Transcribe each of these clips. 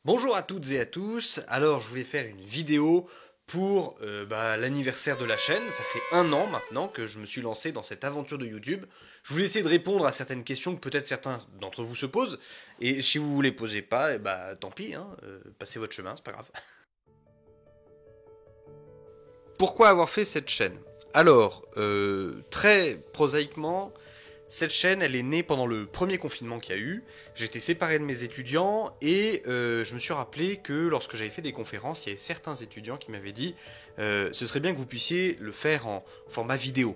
Bonjour à toutes et à tous, alors je voulais faire une vidéo pour l'anniversaire de la chaîne. Ça fait 1 an maintenant que je me suis lancé dans cette aventure de YouTube. Je voulais essayer de répondre à certaines questions que peut-être certains d'entre vous se posent, et si vous ne les posez pas, tant pis, hein, passez votre chemin, c'est pas grave. Pourquoi avoir fait cette chaîne? Alors, très prosaïquement, cette chaîne, elle est née pendant le premier confinement qu'il y a eu. J'étais séparé de mes étudiants et je me suis rappelé que lorsque j'avais fait des conférences, il y avait certains étudiants qui m'avaient dit ce serait bien que vous puissiez le faire en format vidéo.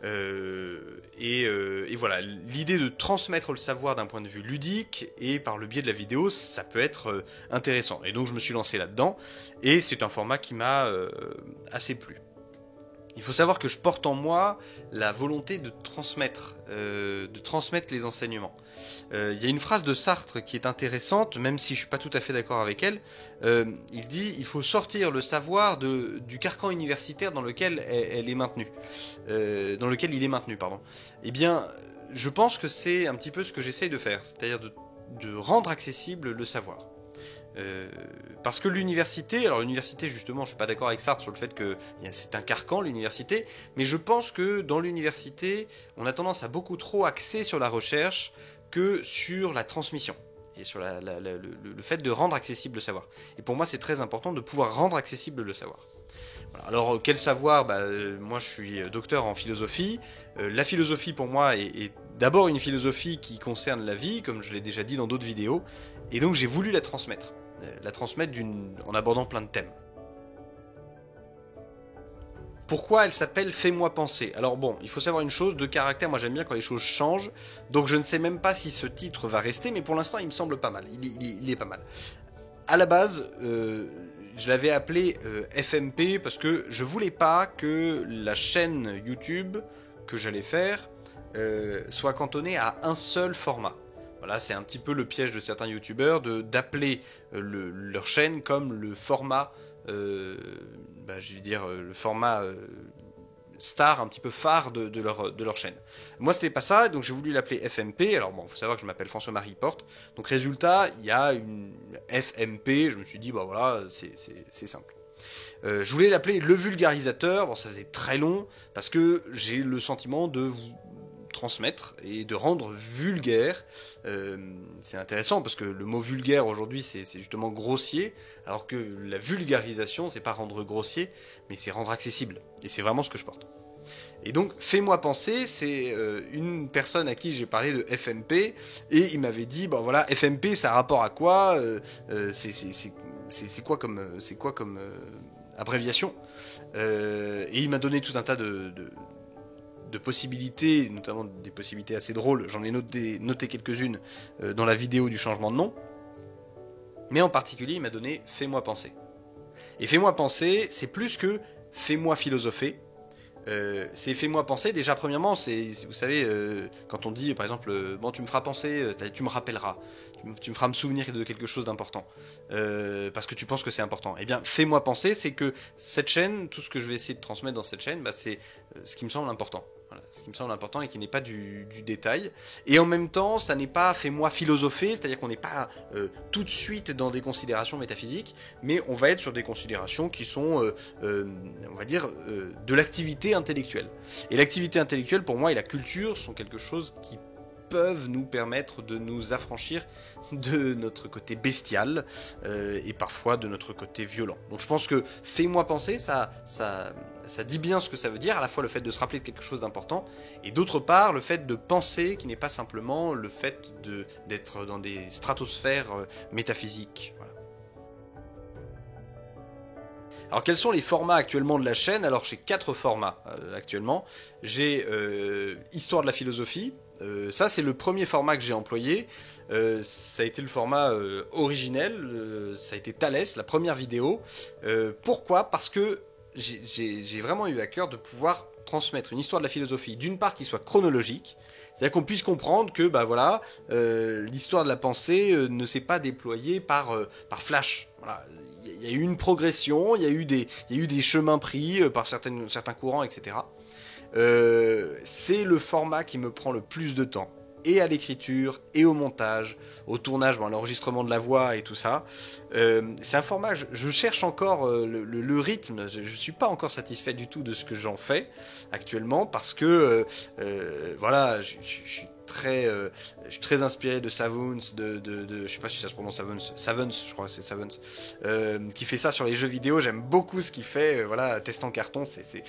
Et voilà, l'idée de transmettre le savoir d'un point de vue ludique et par le biais de la vidéo, ça peut être intéressant. Et donc je me suis lancé là-dedans et c'est un format qui m'a assez plu. Il faut savoir que je porte en moi la volonté de transmettre les enseignements. Il y a une phrase de Sartre qui est intéressante, même si je suis pas tout à fait d'accord avec elle. Il dit il faut sortir le savoir du carcan universitaire dans lequel elle est maintenue, dans lequel il est maintenu, pardon. Eh bien, je pense que c'est un petit peu ce que j'essaye de faire, c'est-à-dire de rendre accessible le savoir. Euh, Parce que l'université, alors l'université justement, je suis pas d'accord avec Sartre sur le fait que c'est un carcan l'université, mais je pense que dans l'université, on a tendance à beaucoup trop axer sur la recherche que sur la transmission et sur le fait de rendre accessible le savoir. Et pour moi, c'est très important de pouvoir rendre accessible le savoir. Voilà. Alors quel savoir? Moi, je suis docteur en philosophie. La philosophie pour moi est d'abord une philosophie qui concerne la vie, comme je l'ai déjà dit dans d'autres vidéos, et donc j'ai voulu la transmettre en abordant plein de thèmes. Pourquoi elle s'appelle Fais-moi penser? Alors bon, il faut savoir une chose, de caractère, moi j'aime bien quand les choses changent, donc je ne sais même pas si ce titre va rester, mais pour l'instant il me semble pas mal, il est pas mal. À la base, je l'avais appelé FMP parce que je voulais pas que la chaîne YouTube que j'allais faire soit cantonnée à un seul format. Voilà, c'est un petit peu le piège de certains youtubeurs d'appeler leur chaîne comme le format, je veux dire, le format star, un petit peu phare de leur chaîne. Moi, c'était pas ça, donc j'ai voulu l'appeler FMP. Alors bon, faut savoir que je m'appelle François-Marie Porte. Donc résultat, il y a une FMP. Je me suis dit, bah voilà, c'est simple. Je voulais l'appeler le vulgarisateur. Bon, ça faisait très long parce que j'ai le sentiment de vous transmettre et de rendre vulgaire. C'est intéressant parce que le mot vulgaire aujourd'hui c'est justement grossier, alors que la vulgarisation c'est pas rendre grossier, mais c'est rendre accessible. Et c'est vraiment ce que je porte. Et donc, Fais-moi penser, c'est une personne à qui j'ai parlé de FMP, et il m'avait dit, bon voilà, FMP, ça a rapport à quoi? C'est quoi comme abréviation? Et il m'a donné tout un tas de possibilités, notamment des possibilités assez drôles. J'en ai noté quelques-unes dans la vidéo du changement de nom. Mais en particulier, il m'a donné Fais-moi penser. Et Fais-moi penser, c'est plus que Fais-moi philosopher. C'est Fais-moi penser. Déjà, premièrement, vous savez, quand on dit, par exemple, bon, tu me feras penser, tu me rappelleras, tu me feras me souvenir de quelque chose d'important, parce que tu penses que c'est important. Eh bien, Fais-moi penser, c'est que cette chaîne, tout ce que je vais essayer de transmettre dans cette chaîne, c'est ce qui me semble important. Voilà, ce qui me semble important et qui n'est pas du détail. Et en même temps, ça n'est pas Fais-moi philosopher, c'est-à-dire qu'on n'est pas tout de suite dans des considérations métaphysiques, mais on va être sur des considérations qui sont, on va dire, de l'activité intellectuelle. Et l'activité intellectuelle, pour moi, et la culture sont quelque chose qui peuvent nous permettre de nous affranchir de notre côté bestial et parfois de notre côté violent. Donc je pense que Fais-moi penser, ça dit bien ce que ça veut dire, à la fois le fait de se rappeler de quelque chose d'important, et d'autre part le fait de penser qui n'est pas simplement le fait d'être dans des stratosphères métaphysiques. Voilà. Alors quels sont les formats actuellement de la chaîne? Alors j'ai 4 formats actuellement. J'ai Histoire de la philosophie. Ça c'est le premier format que j'ai employé. Ça a été le format originel. Ça a été Thalès, la première vidéo. Pourquoi? Parce que j'ai vraiment eu à cœur de pouvoir transmettre une histoire de la philosophie, d'une part qui soit chronologique, c'est-à-dire qu'on puisse comprendre que l'histoire de la pensée ne s'est pas déployée par flash. Voilà. Il y a eu une progression, il y a eu des chemins pris par certains courants, etc. C'est le format qui me prend le plus de temps. et à l'écriture, et au montage, au tournage, bon, à l'enregistrement de la voix et tout ça. C'est un format, je cherche encore le rythme, je suis pas encore satisfait du tout de ce que j'en fais actuellement, parce que, voilà, je suis très inspiré de Savons, je sais pas si ça se prononce Savons, je crois que c'est Savons, qui fait ça sur les jeux vidéo. J'aime beaucoup ce qu'il fait, voilà, test en carton, c'est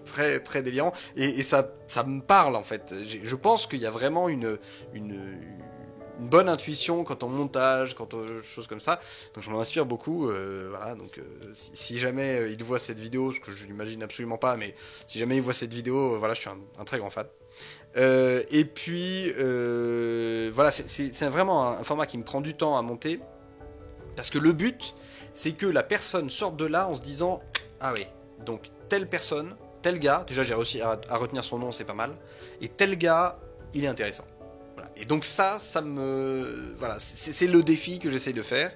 très délirant, et ça me parle en fait. Je pense qu'il y a vraiment une bonne intuition quand on montage, quand on choses comme ça. Donc je m'en inspire beaucoup, voilà. Donc si jamais il voit cette vidéo, ce que je n'imagine absolument pas, mais si jamais il voit cette vidéo, voilà, je suis un très grand fan. Et puis voilà, c'est vraiment un format qui me prend du temps à monter, parce que le but, c'est que la personne sorte de là en se disant, ah oui, donc telle personne, tel gars, déjà j'ai réussi à retenir son nom, c'est pas mal, et tel gars, il est intéressant. Voilà. Et donc ça me... Voilà, c'est le défi que j'essaye de faire.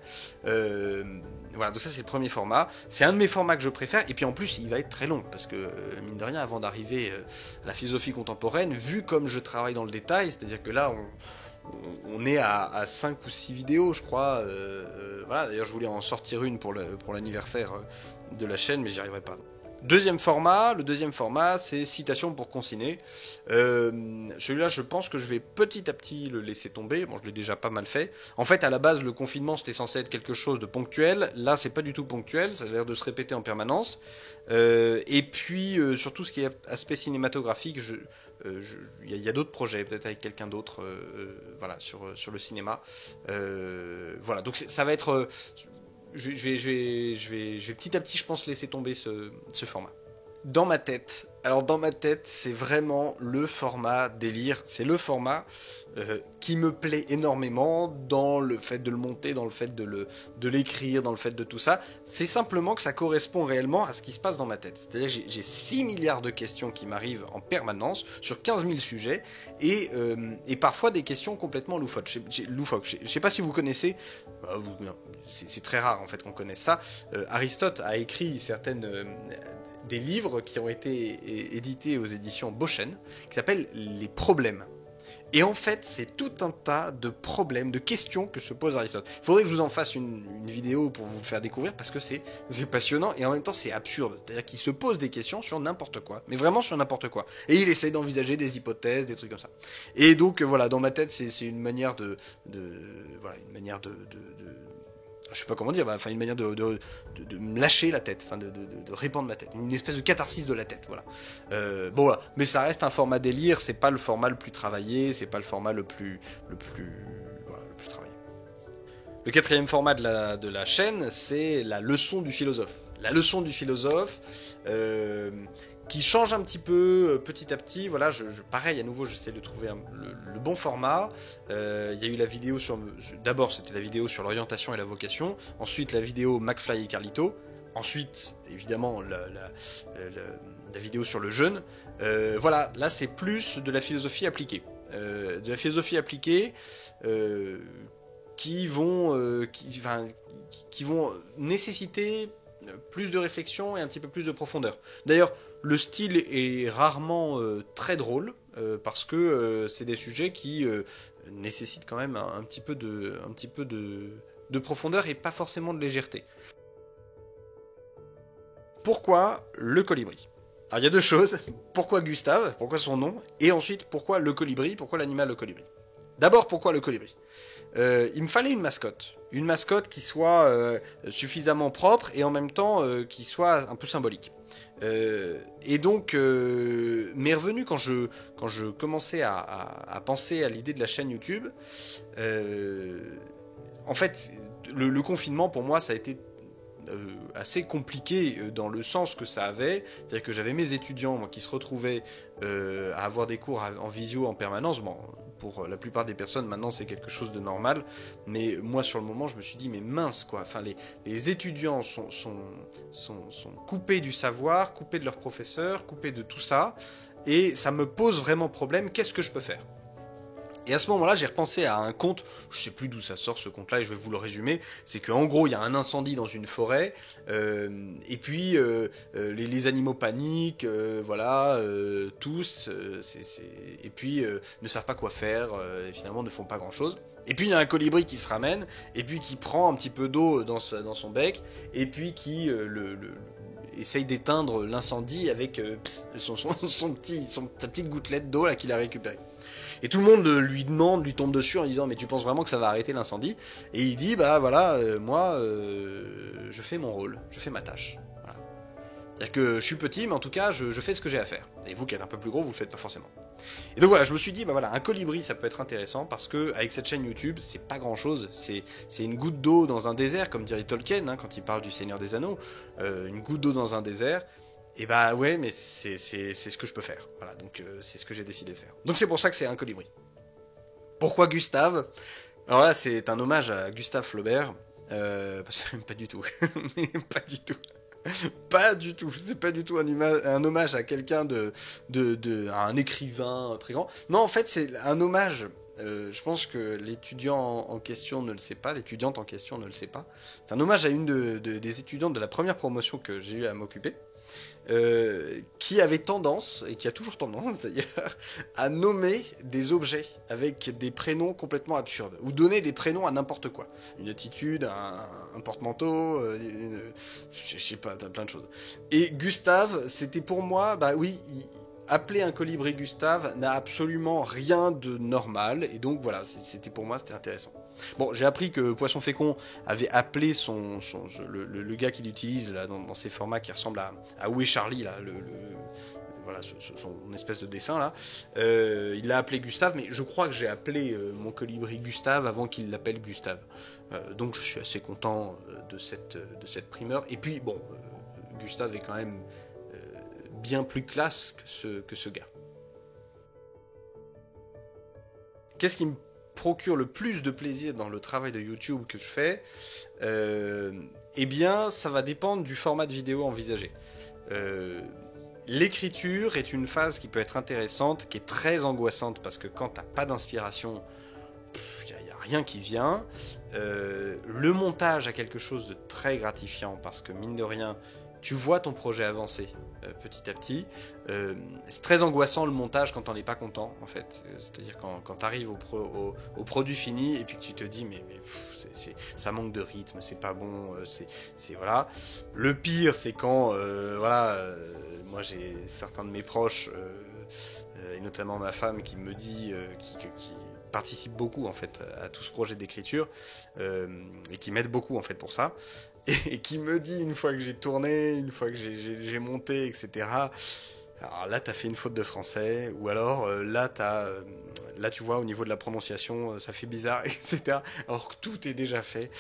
Voilà, donc ça c'est le premier format. C'est un de mes formats que je préfère, et puis en plus il va être très long, parce que mine de rien, avant d'arriver à la philosophie contemporaine, vu comme je travaille dans le détail, c'est-à-dire que là on est à 5 ou 6 vidéos, je crois. Voilà, d'ailleurs je voulais en sortir une pour l'anniversaire de la chaîne, mais j'y arriverai pas. Le deuxième format, c'est citation pour consigner. Celui-là, je pense que je vais petit à petit le laisser tomber. Bon, je l'ai déjà pas mal fait. En fait, à la base, le confinement, c'était censé être quelque chose de ponctuel. Là, c'est pas du tout ponctuel. Ça a l'air de se répéter en permanence. Et puis, surtout ce qui est aspect cinématographique, il y a d'autres projets, peut-être avec quelqu'un d'autre, voilà, sur le cinéma. Voilà, donc ça va être... Je vais petit à petit, je pense, laisser tomber ce format. Dans ma tête, c'est vraiment le format délire. C'est le format qui me plaît énormément dans le fait de le monter, dans le fait de l'écrire, dans le fait de tout ça. C'est simplement que ça correspond réellement à ce qui se passe dans ma tête. C'est-à-dire que j'ai 6 milliards de questions qui m'arrivent en permanence sur 15 000 sujets, et parfois des questions complètement loufoques. Je sais pas si vous connaissez, c'est très rare en fait qu'on connaisse ça. Aristote a écrit des livres qui ont été édités aux éditions Beauchesne, qui s'appellent Les Problèmes. Et en fait, c'est tout un tas de problèmes, de questions que se pose Aristote. Il faudrait que je vous en fasse une vidéo pour vous le faire découvrir, parce que c'est passionnant, et en même temps c'est absurde. C'est-à-dire qu'il se pose des questions sur n'importe quoi, mais vraiment sur n'importe quoi. Et il essaie d'envisager des hypothèses, des trucs comme ça. Et donc voilà, dans ma tête, c'est une manière je sais pas comment dire, une manière de me lâcher la tête, de répandre ma tête, une espèce de catharsis de la tête, voilà. Bon voilà, mais ça reste un format délire, c'est pas le format le plus travaillé, c'est pas le format le plus travaillé. Le quatrième format de la chaîne, c'est la leçon du philosophe. La leçon du philosophe, qui change un petit peu petit à petit. Voilà, pareil, à nouveau, j'essaie de trouver le bon format. Il y a eu la vidéo d'abord, c'était la vidéo sur l'orientation et la vocation. Ensuite, la vidéo McFly et Carlito. Ensuite, évidemment, la vidéo sur le jeûne. Voilà, là, c'est plus de la philosophie appliquée. Qui vont nécessiter plus de réflexion et un petit peu plus de profondeur. D'ailleurs, le style est rarement très drôle, parce que c'est des sujets qui nécessitent quand même un petit peu de profondeur et pas forcément de légèreté. Pourquoi le colibri ? Alors il y a deux choses. Pourquoi Gustave ? Pourquoi son nom ? Et ensuite, pourquoi le colibri ? Pourquoi l'animal le colibri ? D'abord, pourquoi le colibri ? Il me fallait une mascotte qui soit suffisamment propre et en même temps qui soit un peu symbolique. Et donc, m'est revenu quand je commençais à penser à l'idée de la chaîne YouTube. En fait, le confinement pour moi, ça a été assez compliqué dans le sens que ça avait, c'est-à-dire que j'avais mes étudiants moi, qui se retrouvaient à avoir des cours en visio en permanence. Bon, pour la plupart des personnes maintenant c'est quelque chose de normal, mais moi sur le moment je me suis dit mais mince quoi, enfin les étudiants sont coupés du savoir, coupés de leurs professeurs, coupés de tout ça, et ça me pose vraiment problème. Qu'est-ce que je peux faire ? Et à ce moment-là, j'ai repensé à un conte, je sais plus d'où ça sort ce conte-là, et je vais vous le résumer. C'est qu'en gros, il y a un incendie dans une forêt, et puis les animaux paniquent, voilà, tous, et puis ne savent pas quoi faire, et finalement ne font pas grand-chose. Et puis il y a un colibri qui se ramène, et puis qui prend un petit peu d'eau dans son bec, et puis qui essaye d'éteindre l'incendie avec sa petite gouttelette d'eau là qu'il a récupérée. Et tout le monde lui tombe dessus en disant mais tu penses vraiment que ça va arrêter l'incendie? Et il dit bah voilà, moi je fais mon rôle, je fais ma tâche. Voilà. C'est-à-dire que je suis petit mais en tout cas je fais ce que j'ai à faire. Et vous qui êtes un peu plus gros vous le faites pas forcément. Et donc voilà, je me suis dit bah voilà, un colibri ça peut être intéressant parce que avec cette chaîne YouTube c'est pas grand chose, c'est une goutte d'eau dans un désert comme dirait Tolkien hein, quand il parle du Seigneur des Anneaux, une goutte d'eau dans un désert. Et bah ouais, mais c'est ce que je peux faire. Voilà, donc c'est ce que j'ai décidé de faire. Donc c'est pour ça que c'est un colibri. Pourquoi Gustave? Alors là, c'est un hommage à Gustave Flaubert. Parce que pas du tout. Pas du tout. Pas du tout. C'est pas du tout un hommage à quelqu'un à un écrivain très grand. Non, en fait, c'est un hommage. Je pense que l'étudiant en question ne le sait pas, l'étudiante en question ne le sait pas. C'est un hommage à une des étudiantes de la première promotion que j'ai eu à m'occuper. Qui avait tendance, et qui a toujours tendance d'ailleurs, à nommer des objets avec des prénoms complètement absurdes, ou donner des prénoms à n'importe quoi. Une attitude, un porte-manteau, je sais pas, plein de choses. Et Gustave, c'était pour moi, bah oui, appeler un colibri Gustave n'a absolument rien de normal, et donc voilà, c'était pour moi, c'était intéressant. Bon, j'ai appris que Poisson Fécond avait appelé le gars qu'il utilise là, dans ces formats qui ressemblent à Où est Charlie, là, voilà, son espèce de dessin là. Il l'a appelé Gustave, mais je crois que j'ai appelé mon colibri Gustave avant qu'il l'appelle Gustave. Donc je suis assez content de cette primeur. Et puis bon, Gustave est quand même bien plus classe que ce gars. Qu'est-ce qui me procure le plus de plaisir dans le travail de YouTube que je fais? Eh bien, ça va dépendre du format de vidéo envisagé. L'écriture est une phase qui peut être intéressante, qui est très angoissante, parce que quand t'as pas d'inspiration, il n'y a rien qui vient. Le montage a quelque chose de très gratifiant, parce que mine de rien, tu vois ton projet avancer petit à petit. C'est très angoissant le montage quand on n'est pas content, en fait. C'est-à-dire quand tu arrives au produit fini et puis que tu te dis mais ça manque de rythme, c'est pas bon, voilà. Le pire, c'est quand voilà, moi j'ai certains de mes proches et notamment ma femme qui me dit qui participe beaucoup en fait à tout ce projet d'écriture et qui m'aide beaucoup en fait pour ça. Et qui me dit une fois que j'ai tourné, une fois que j'ai monté, etc. Alors là, t'as fait une faute de français, ou alors là, là, tu vois, au niveau de la prononciation, ça fait bizarre, etc. Alors que tout est déjà fait.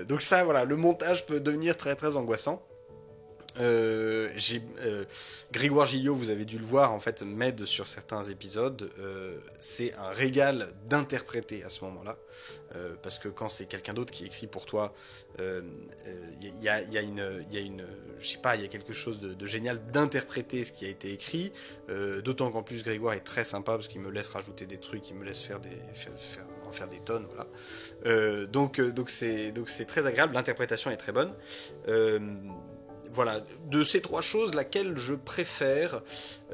Donc ça, voilà, le montage peut devenir très très angoissant. Grégoire Gilliot, vous avez dû le voir, en fait, m'aide sur certains épisodes. C'est un régal d'interpréter à ce moment-là, parce que quand c'est quelqu'un d'autre qui écrit pour toi, y a une, je sais pas, il y a quelque chose de génial d'interpréter ce qui a été écrit. D'autant qu'en plus Grégoire est très sympa parce qu'il me laisse rajouter des trucs, il me laisse faire des tonnes, voilà. Donc c'est très agréable. L'interprétation est très bonne. Voilà, de ces trois choses, laquelle je préfère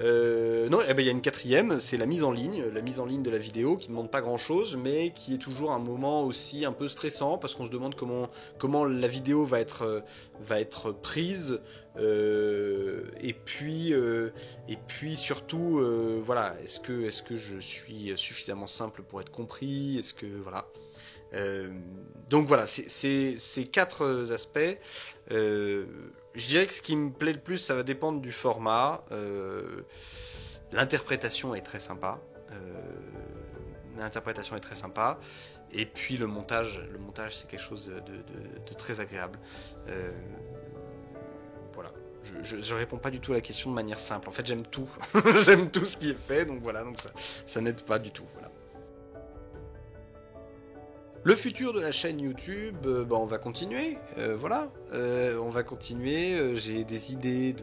non, eh ben, il y a une quatrième, c'est la mise en ligne de la vidéo, qui ne demande pas grand-chose, mais qui est toujours un moment aussi un peu stressant, parce qu'on se demande comment la vidéo va être prise, et puis surtout, voilà, est-ce que je suis suffisamment simple pour être compris, est-ce que, voilà. Donc voilà, c'est ces quatre aspects. Je dirais que ce qui me plaît le plus, ça va dépendre du format. L'interprétation est très sympa. Et puis le montage c'est quelque chose de très agréable. Voilà. Je réponds pas du tout à la question de manière simple. En fait, j'aime tout. J'aime tout ce qui est fait, donc voilà, donc ça n'aide pas du tout. Voilà. Le futur de la chaîne YouTube, on va continuer, voilà, on va continuer, j'ai des idées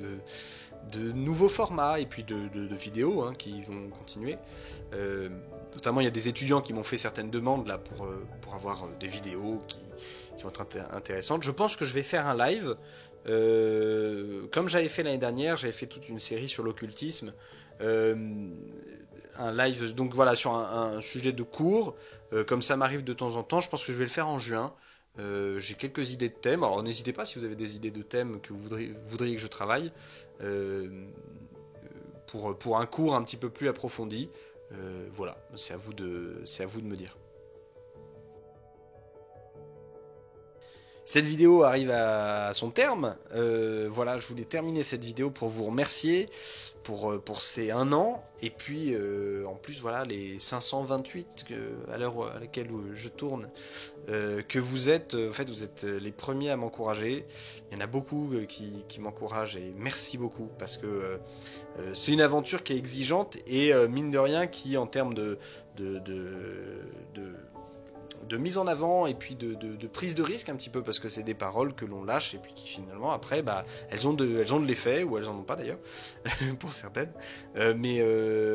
de nouveaux formats et puis de vidéos hein, qui vont continuer. Notamment, il y a des étudiants qui m'ont fait certaines demandes là pour avoir des vidéos qui vont être intéressantes. Je pense que je vais faire un live. Comme j'avais fait l'année dernière, j'avais fait toute une série sur l'occultisme. Un live donc voilà sur un sujet de cours comme ça m'arrive de temps en temps. Je pense que je vais le faire en juin. J'ai quelques idées de thèmes, alors n'hésitez pas si vous avez des idées de thèmes que vous voudriez que je travaille pour un cours un petit peu plus approfondi. Voilà, c'est à vous de me dire. Cette vidéo arrive à son terme. Voilà, je voulais terminer cette vidéo pour vous remercier pour ces 1 an. Et puis, en plus, voilà, les 528 à l'heure à laquelle je tourne, que vous êtes, en fait, vous êtes les premiers à m'encourager. Il y en a beaucoup qui m'encouragent et merci beaucoup parce que c'est une aventure qui est exigeante et mine de rien qui, en termes de mise en avant et puis de prise de risque un petit peu parce que c'est des paroles que l'on lâche et puis qui finalement après elles ont de l'effet ou elles en ont pas d'ailleurs pour certaines mais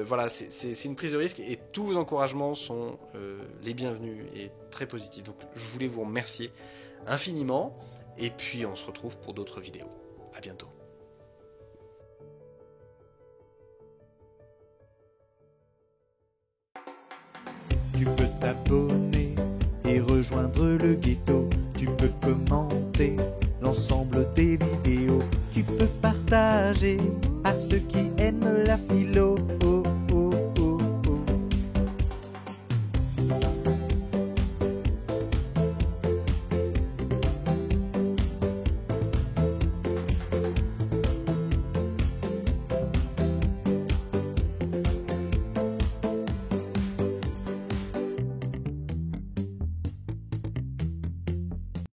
voilà c'est une prise de risque et tous vos encouragements sont les bienvenus et très positifs, donc je voulais vous remercier infiniment et puis on se retrouve pour d'autres vidéos. À bientôt. Tu peux t'abonner et rejoindre le ghetto. Tu peux commenter l'ensemble des vidéos. Tu peux partager à ceux qui aiment la philo.